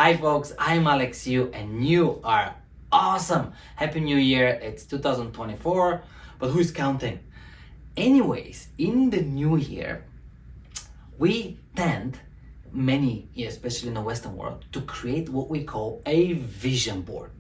Hi folks, I'm Aleks U and you are awesome. Happy New Year. It's 2024, but who's counting? Anyways, in the new year, we tend, many, especially in the Western world, to create what we call a vision board.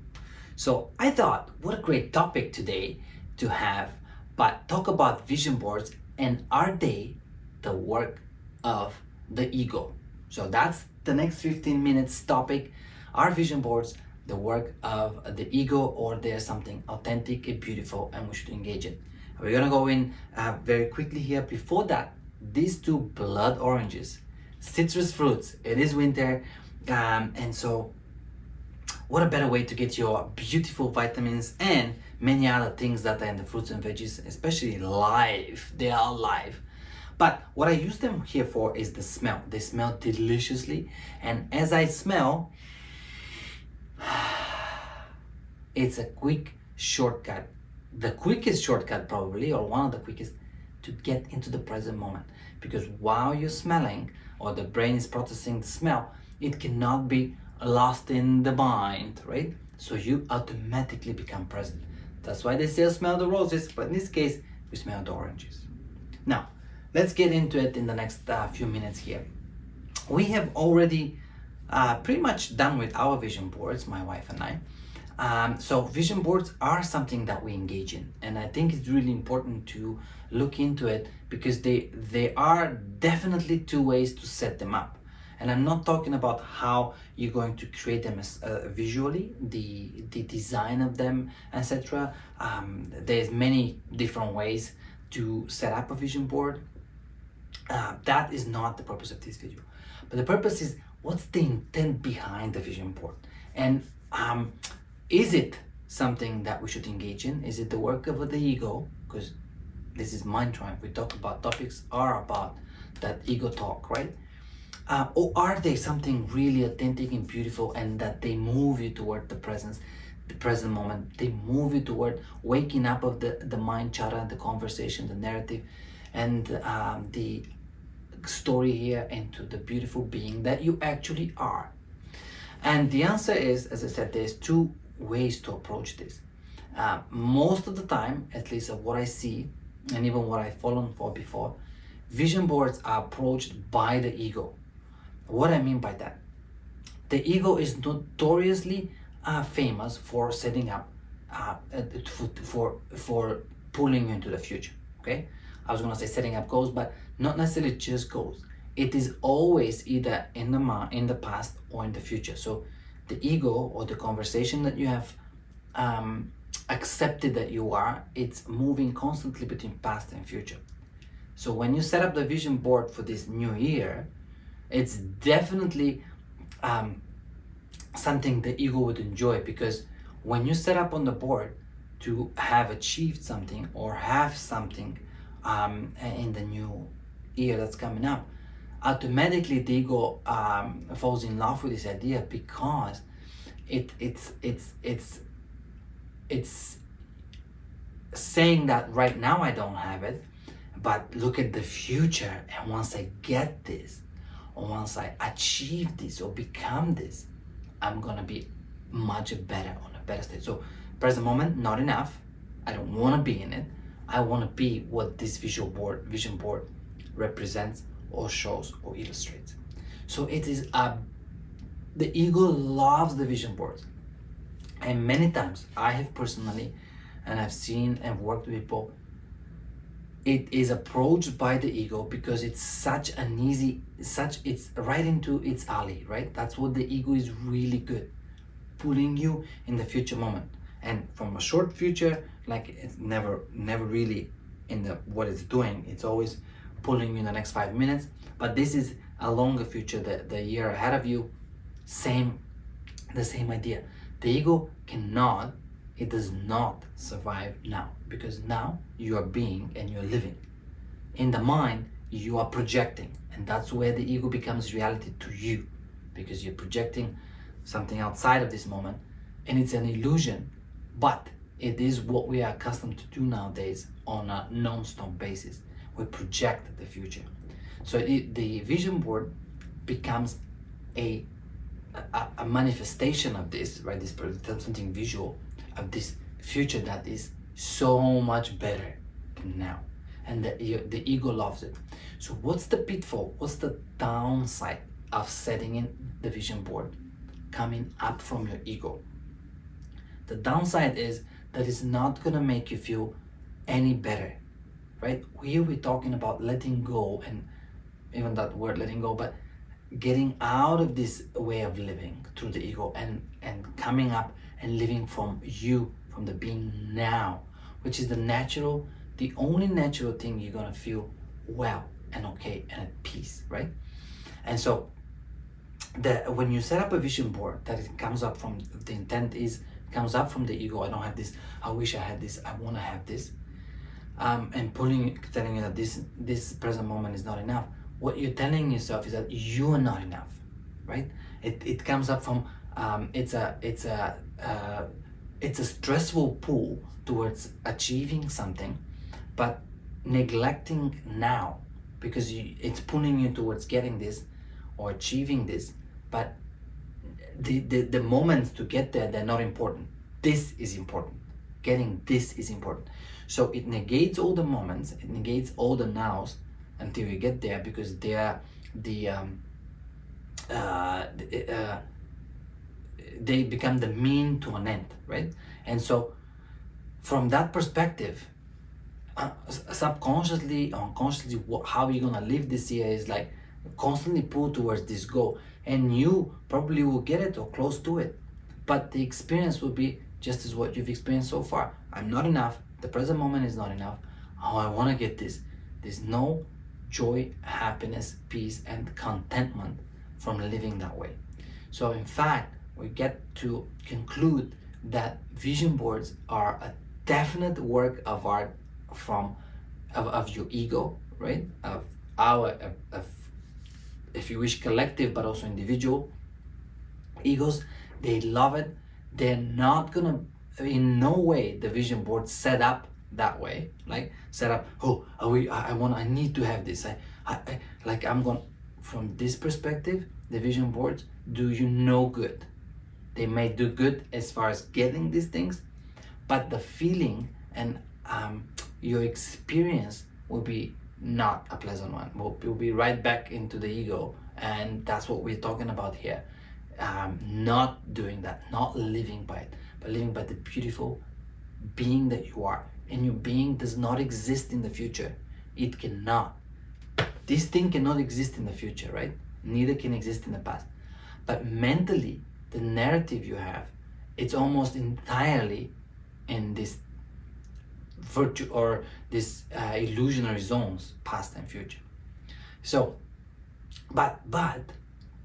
So I thought, what a great topic today to have, but talk about vision boards and are they the work of the ego? So that's the next 15 minutes topic. Are vision boards the work of the ego, or there's something authentic and beautiful and we should engage in? We're gonna go in very quickly here. Before that, these two blood oranges, citrus fruits. It is winter, and so what a better way to get your beautiful vitamins and many other things that are in the fruits and veggies, especially live. They are live. But what I use them here for is the smell. They smell deliciously, and as I smell, it's a quick shortcut, the quickest shortcut probably, or one of the quickest, to get into the present moment. Because while you're smelling, or the brain is processing the smell, it cannot be lost in the mind, right? So you automatically become present. That's why they say smell the roses, but in this case, we smell the oranges. Now, let's get into it in the next few minutes here. We have already pretty much done with our vision boards, my wife and I. So vision boards are something that we engage in, and I think it's really important to look into it because they are definitely two ways to set them up. And I'm not talking about how you're going to create them as, visually, the design of them, etc. There's many different ways to set up a vision board. That is not the purpose of this video. But the purpose is, what's the intent behind the vision board? And is it something that we should engage in? Is it the work of the ego? Because this is mind tribe. We talk about topics are about that ego talk, right? Or are they something really authentic and beautiful, and that they move you toward the present moment? They move you toward waking up of the mind chatter, the conversation, the narrative, and the story here into the beautiful being that you actually are. And the answer is, as I said, there's two ways to approach this. Most of the time, at least of what I see, and even what I've fallen for before, vision boards are approached by the ego. What I mean by that, the ego is notoriously famous for setting up, for pulling you into the future. Okay, I was gonna say setting up goals, but not necessarily just goals. It is always either in the past or in the future. So the ego, or the conversation that you have accepted that you are, it's moving constantly between past and future. So when you set up the vision board for this new year, it's definitely something the ego would enjoy, because when you set up on the board to have achieved something or have something in the new year that's coming up, automatically the ego falls in love with this idea, because it's saying that right now I don't have it, but look at the future, and once I get this, or once I achieve this or become this, I'm gonna be much better, on a better state. So present moment, not enough. I don't want to be in it. I want to be what this vision board represents or shows or illustrates. So it is the ego loves the vision boards, and many times I have personally, and I've seen and worked with people, it is approached by the ego because it's such an easy, it's right into its alley, right? That's what the ego is really good, pulling you in the future moment. And from a short future, like it's never really in the what it's doing, it's always pulling you in the next 5 minutes. But this is a longer future, the year ahead of you, the same idea. The ego cannot, it does not survive now, because now you are being and you're living. In the mind, you are projecting, and that's where the ego becomes reality to you, because you're projecting something outside of this moment, and it's an illusion, but it is what we are accustomed to do nowadays on a non-stop basis. We project the future. So the vision board becomes a a manifestation of this, right? This something visual of this future that is so much better now, and the ego loves it. So what's the pitfall? What's the downside of setting in the vision board coming up from your ego? The downside is that it's not gonna make you feel any better, right? Here we're talking about letting go, and even that word letting go, but getting out of this way of living through the ego and coming up and living from you, from the being now, which is the only natural thing you're gonna feel well and okay and at peace, right? And so when you set up a vision board, that it comes up from the intent is comes up from the ego. I don't have this, I wish I had this, I want to have this, and telling you that this present moment is not enough. What you're telling yourself is that you are not enough, right? It comes up from it's a stressful pull towards achieving something, but neglecting now, because it's pulling you towards getting this or achieving this, but the moments to get there, they're not important. This is important. Getting this is important. So it negates all the moments, it negates all the nows until you get there, because they are they become the mean to an end, right? And so from that perspective, subconsciously, unconsciously, how you're gonna live this year is like constantly pull towards this goal, and you probably will get it or close to it, but the experience will be just as what you've experienced so far. I'm not enough, the present moment is not enough, oh, I want to get this. There's no joy, happiness, peace, and contentment from living that way. So in fact, we get to conclude that vision boards are a definite work of art of your ego, right? Of our, if you wish, collective, but also individual egos. They love it. They're not gonna, in no way, the vision board set up that way, like set up, oh, I need to have this. I'm going, from this perspective, the vision boards do you no good. They may do good as far as getting these things, but the feeling and your experience will be not a pleasant one. We'll be right back into the ego, and that's what we're talking about here. Not doing that, not living by it, but living by the beautiful being that you are. And your being does not exist in the future. It cannot. This thing cannot exist in the future, right? Neither can exist in the past. But mentally, the narrative you have, it's almost entirely in this virtue or this illusionary zones, past and future. So, but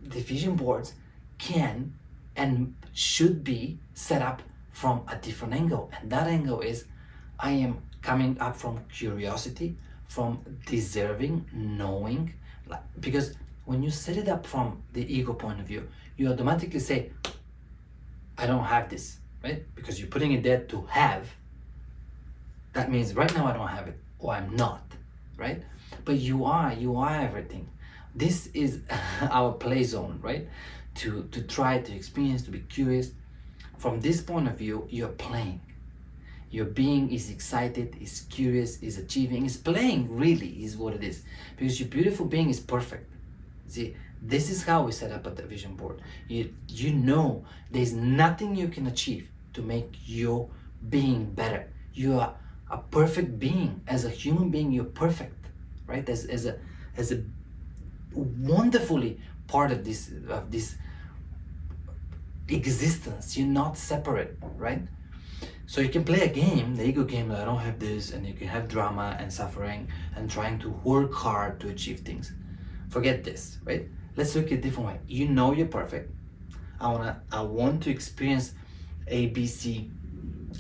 the vision boards can and should be set up from a different angle, and that angle is, I am coming up from curiosity, from deserving, knowing, because when you set it up from the ego point of view, you automatically say, I don't have this, right? Because you're putting it there to have. That means right now I don't have it, or I'm not, right? But you are everything. This is our play zone, right? To try to experience, to be curious. From this point of view, you're playing. Your being is excited, is curious, is achieving, is playing, really is what it is. Because your beautiful being is perfect. See, this is how we set up at the vision board. You know there's nothing you can achieve to make your being better. You are a perfect being. As a human being, you're perfect, right? As a wonderfully part of this existence. You're not separate, right? So you can play a game, the ego game, I don't have this, and you can have drama and suffering and trying to work hard to achieve things. Forget this, right? Let's look at a different way. You know you're perfect. I want to experience ABC,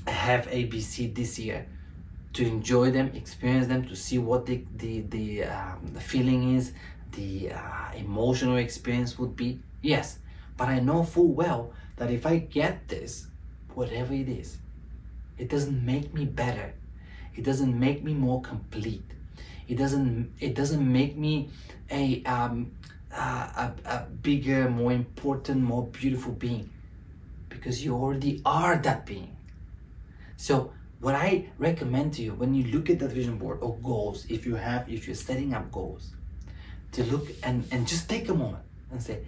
have ABC this year, to enjoy them, experience them, to see what the feeling is, the emotional experience would be. Yes, but I know full well that if I get this, whatever it is, it doesn't make me better. It doesn't make me more complete. It doesn't make me a a bigger, more important, more beautiful being, because you already are that being. So what I recommend to you when you look at that vision board or goals, if you're setting up goals, to look and just take a moment and say,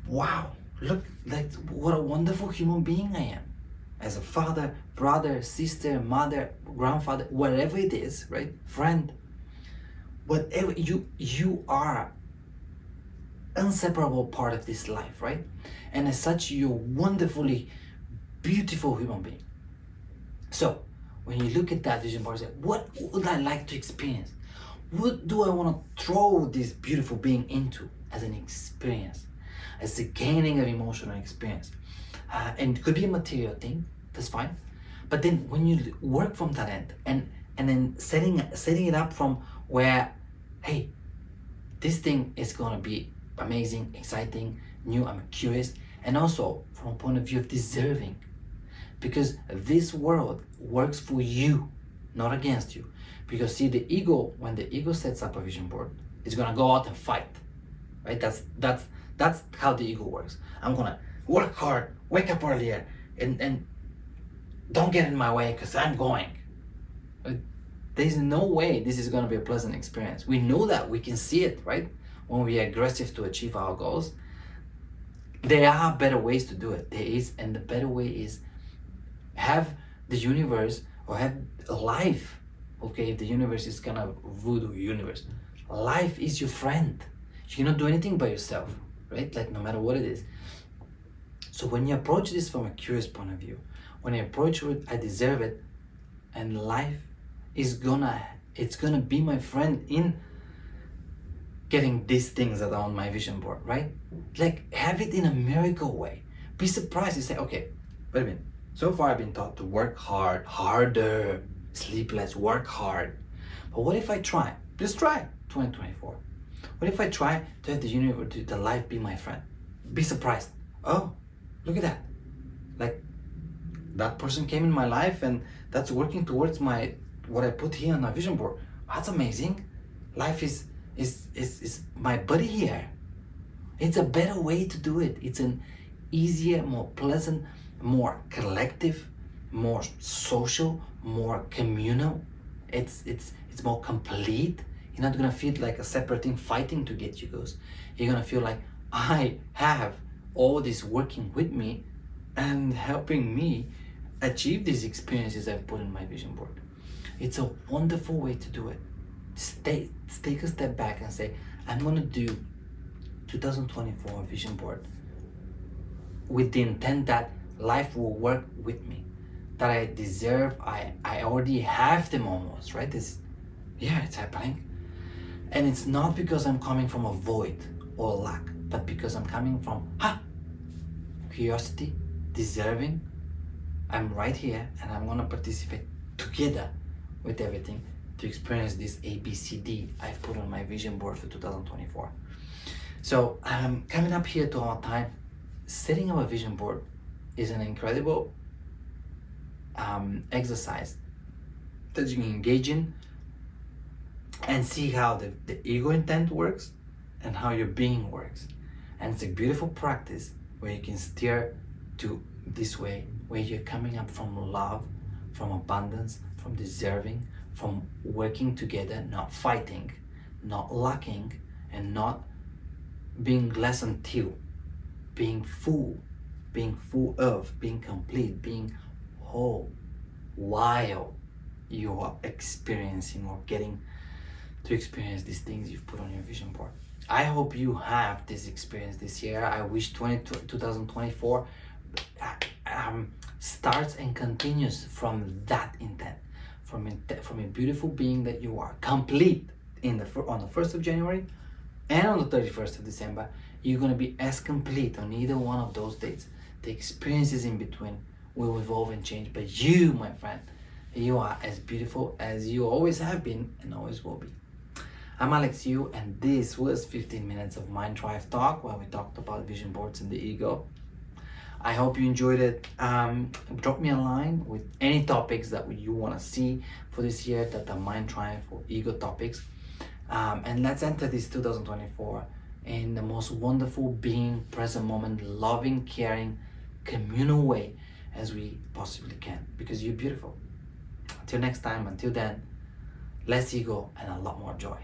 wow, look, like what a wonderful human being I am. As a father, brother, sister, mother, grandfather, whatever it is, right? Friend, whatever you are inseparable part of this life, right? And as such, you're wonderfully beautiful human being. So when you look at that vision board, say, what would I like to experience? What do I want to throw this beautiful being into as an experience, as a gaining of emotional experience? And it could be a material thing, that's fine. But then when you work from that end and then setting it up from where, hey, this thing is gonna be amazing, exciting, new, I'm curious, and also from a point of view of deserving. Because this world works for you, not against you. Because see, the ego, when the ego sets up a vision board, it's gonna go out and fight, right? That's how the ego works. I'm gonna work hard, wake up earlier, and don't get in my way because I'm going. There's no way this is gonna be a pleasant experience. We know that, we can see it, right? When we are aggressive to achieve our goals, there are better ways to do it. There is, and the better way is have the universe or have life. Okay, if the universe is kind of voodoo universe, life is your friend. You cannot do anything by yourself, right? Like no matter what it is. So when you approach this from a curious point of view, when you approach it, I deserve it, and life is it's gonna be my friend in getting these things that are on my vision board, right? Like have it in a miracle way. Be surprised. You say, okay, wait a minute. So far I've been taught to work hard, harder, sleep less, work hard. But what if I try? Just try 2024. What if I try to have the universe, to the life be my friend? Be surprised. Oh, look at that. Like that person came in my life and that's working towards what I put here on my vision board. That's amazing. Life is my buddy here. It's a better way to do it. It's an easier, more pleasant, more collective, more social, more communal. It's more complete. You're not gonna feel like a separate thing fighting to get you those. You're gonna feel like I have all this working with me and helping me achieve these experiences I've put in my vision board. It's a wonderful way to do it. Take a step back and say, I'm gonna do 2024 vision board with the intent that life will work with me, that I deserve, I already have them almost, right? It's happening. And it's not because I'm coming from a void or lack, but because I'm coming from curiosity, deserving. I'm right here and I'm gonna participate together with everything to experience this ABCD I've put on my vision board for 2024. So coming up here to our time, setting up a vision board is an incredible exercise that you can engage in and see how the ego intent works and how your being works. And it's a beautiful practice where you can steer to this way, where you're coming up from love, from abundance, from deserving, from working together, not fighting, not lacking, and not being less until, being full of, being complete, being whole, while you are experiencing or getting to experience these things you've put on your vision board. I hope you have this experience this year. I wish 2024 starts and continues from that intent, from a beautiful being that you are, complete on the 1st of January and on the 31st of December. You're going to be as complete on either one of those dates. The experiences in between will evolve and change, but you, my friend, you are as beautiful as you always have been and always will be. I'm Aleks U, and this was 15 minutes of Mind Drive Talk, where we talked about vision boards and the ego. I hope you enjoyed it. Drop me a line with any topics that you want to see for this year that are Mind Drive or ego topics. And let's enter this 2024 in the most wonderful, being, present moment, loving, caring, communal way as we possibly can, because you're beautiful. Until next time, until then, less ego and a lot more joy.